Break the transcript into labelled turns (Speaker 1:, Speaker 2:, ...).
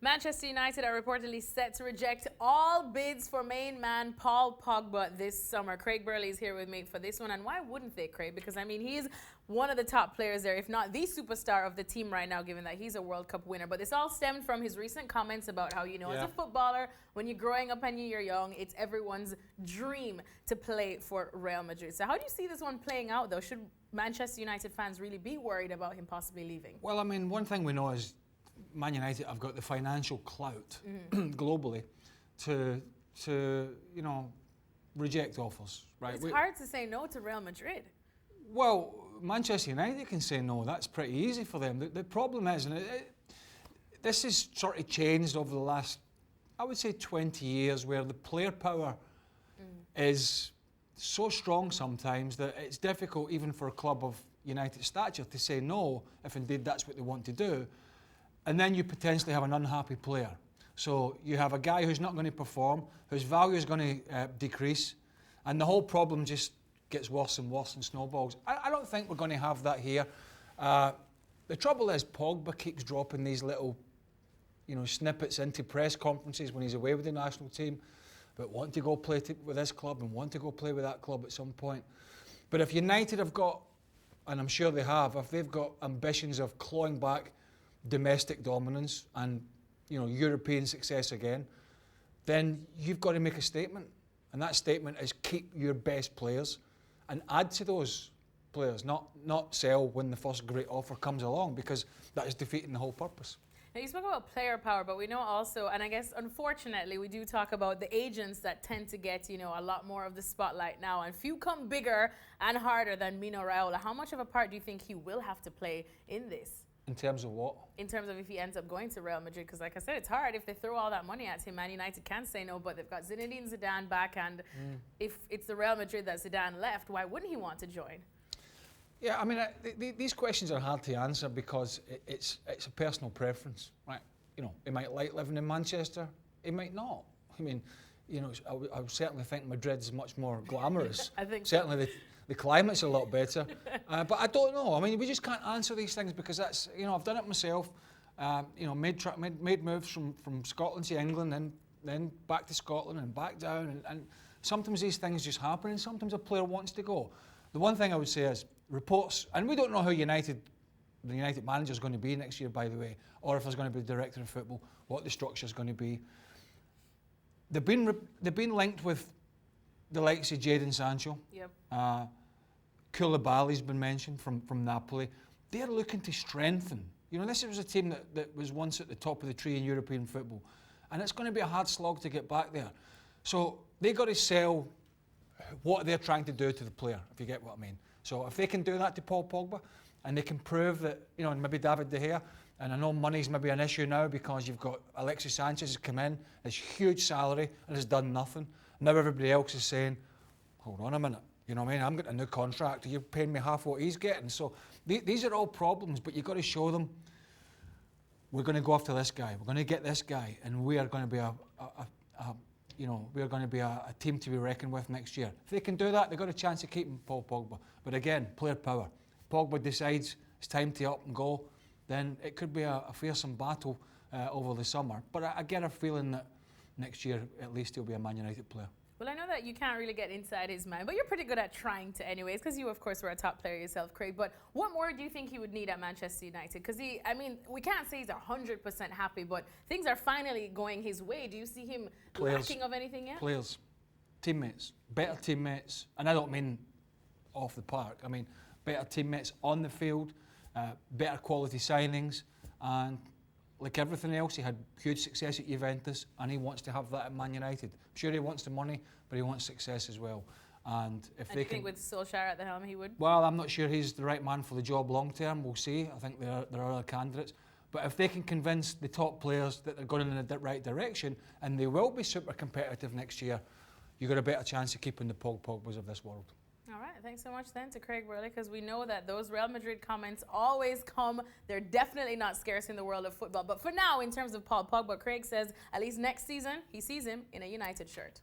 Speaker 1: Manchester United are reportedly set to reject all bids for main man Paul Pogba this summer. Craig Burley is here with me for this one. And why wouldn't they, Craig? Because, I mean, he's one of the top players there, if not the superstar of the team right now, given that he's a World Cup winner. But this all stemmed from his recent comments about how, as a footballer, when you're growing up and you're young, it's everyone's dream to play for Real Madrid. So how do you see this one playing out, though? Should Manchester United fans really be worried about him possibly leaving?
Speaker 2: Well, I mean, one thing we know is Man United have got the financial clout globally to reject offers, right?
Speaker 1: It's hard to say no to Real Madrid.
Speaker 2: Well, Manchester United can say no. That's pretty easy for them. The problem is, and this has sort of changed over the last, I would say, 20 years, where the player power is so strong sometimes that it's difficult even for a club of United stature to say no if indeed that's what they want to do. And then you potentially have an unhappy player. So you have a guy who's not going to perform, whose value is going to decrease, and the whole problem just gets worse and worse and snowballs. I don't think we're going to have that here. The trouble is Pogba keeps dropping these little snippets into press conferences when he's away with the national team, but want to go play with this club and want to go play with that club at some point. But if United have got, and I'm sure they have, if they've got ambitions of clawing back domestic dominance and European success again, then you've got to make a statement, and that statement is keep your best players and add to those players, not sell when the first great offer comes along, because that is defeating the whole purpose.
Speaker 1: Now, you spoke about player power, but we know also, and I guess unfortunately we do talk about the agents that tend to get a lot more of the spotlight now, and few come bigger and harder than Mino Raiola. How much of a part do you think he will have to play in this?
Speaker 2: In terms of what?
Speaker 1: In terms of if he ends up going to Real Madrid, because like I said, it's hard. If they throw all that money at him, Man United can say no, but they've got Zinedine Zidane back, and if it's the Real Madrid that Zidane left, why wouldn't he want to join?
Speaker 2: Yeah, I mean, these questions are hard to answer because it's a personal preference, right? He might like living in Manchester, he might not. I mean, I would certainly think Madrid's much more glamorous.
Speaker 1: I think
Speaker 2: certainly. The climate's a lot better, but I don't know. I mean, we just can't answer these things because that's, I've done it myself. Made moves from Scotland to England, and then back to Scotland and back down, and sometimes these things just happen, and sometimes a player wants to go. The one thing I would say is reports, and we don't know how the United manager is going to be next year, by the way, or if there's going to be a director of football, what the structure is going to be. They've been linked with the likes of Jadon Sancho.
Speaker 1: Yep.
Speaker 2: Koulibaly's been mentioned from Napoli. They're looking to strengthen. This was a team that was once at the top of the tree in European football, and it's going to be a hard slog to get back there. So they've got to sell what they're trying to do to the player, if you get what I mean. So if they can do that to Paul Pogba, and they can prove that, and maybe David De Gea, and I know money's maybe an issue now because you've got Alexis Sanchez has come in, has huge salary, and has done nothing. Now everybody else is saying, hold on a minute, I'm getting a new contract, you're paying me half what he's getting. So these are all problems, but you've got to show them, we're going to go after this guy, we're going to get this guy, and we are going to be a team to be reckoned with next year. If they can do that, they've got a chance of keeping Paul Pogba. But again, player power. If Pogba decides it's time to up and go, then it could be a fearsome battle over the summer. But I get a feeling that next year, at least, he'll be a Man United player.
Speaker 1: Well, I know that you can't really get inside his mind, but you're pretty good at trying to anyways, because you, of course, were a top player yourself, Craig. But what more do you think he would need at Manchester United? Because we can't say he's 100% happy, but things are finally going his way. Do you see him lacking of anything yet?
Speaker 2: Players, teammates, better teammates. And I don't mean off the park. I mean better teammates on the field, better quality signings, and like everything else, he had huge success at Juventus, and he wants to have that at Man United. I'm sure he wants the money, but he wants success as well. And if they
Speaker 1: you think with Solskjaer at the helm, he would?
Speaker 2: Well, I'm not sure he's the right man for the job long term. We'll see. I think there are other candidates. But if they can convince the top players that they're going in the right direction, and they will be super competitive next year, you've got a better chance of keeping the Pogbas of this world.
Speaker 1: All right, thanks so much then to Craig Burley, because we know that those Real Madrid comments always come. They're definitely not scarce in the world of football. But for now, in terms of Paul Pogba, Craig says at least next season, he sees him in a United shirt.